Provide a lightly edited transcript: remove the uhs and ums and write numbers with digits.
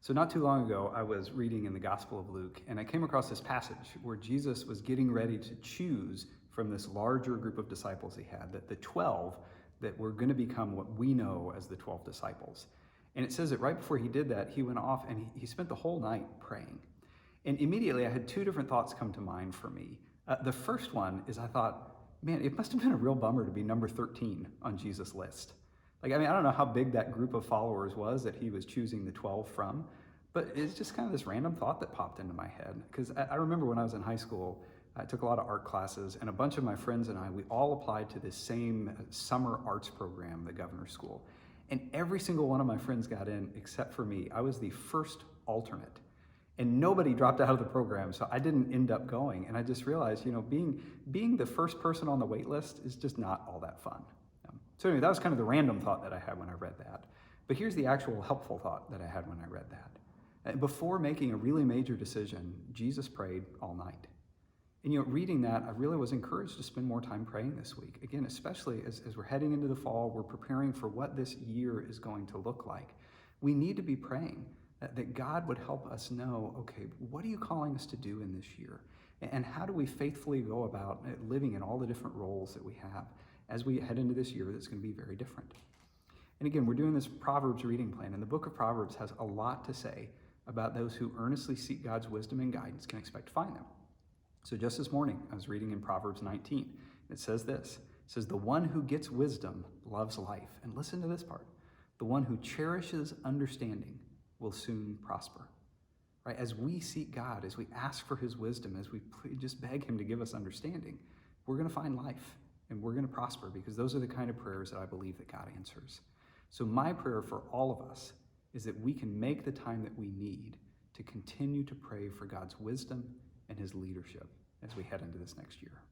So not too long ago, I was reading in the Gospel of Luke, and I came across this passage where Jesus was getting ready to choose from this larger group of disciples he had, that the 12 that were going to become what we know as the 12 disciples. And it says that right before he did that, he went off and he spent the whole night praying. And immediately I had two different thoughts come to mind for me. The first one is I thought, man, it must have been a real bummer to be number 13 on Jesus' list. I don't know how big that group of followers was that he was choosing the 12 from, but it's just kind of this random thought that popped into my head. Because I remember when I was in high school, I took a lot of art classes, and a bunch of my friends and I, we all applied to this same summer arts program, the Governor's School. And every single one of my friends got in except for me. I was the first alternate. And nobody dropped out of the program, so I didn't end up going. And I just realized, being the first person on the wait list is just not all that fun. So anyway, that was kind of the random thought that I had when I read that. But here's the actual helpful thought that I had when I read that. Before making a really major decision, Jesus prayed all night. And reading that, I really was encouraged to spend more time praying this week. Again, especially as we're heading into the fall, we're preparing for what this year is going to look like. We need to be praying that God would help us know, okay, what are you calling us to do in this year? And how do we faithfully go about living in all the different roles that we have as we head into this year that's going to be very different? And again, we're doing this Proverbs reading plan, and the book of Proverbs has a lot to say about those who earnestly seek God's wisdom and guidance can expect to find them. So just this morning, I was reading in Proverbs 19. It says this. It says, the one who gets wisdom loves life. And listen to this part. The one who cherishes understanding will soon prosper. Right? As we seek God, as we ask for his wisdom, as we just beg him to give us understanding, we're going to find life and we're going to prosper, because those are the kind of prayers that I believe that God answers. So my prayer for all of us is that we can make the time that we need to continue to pray for God's wisdom and his leadership as we head into this next year.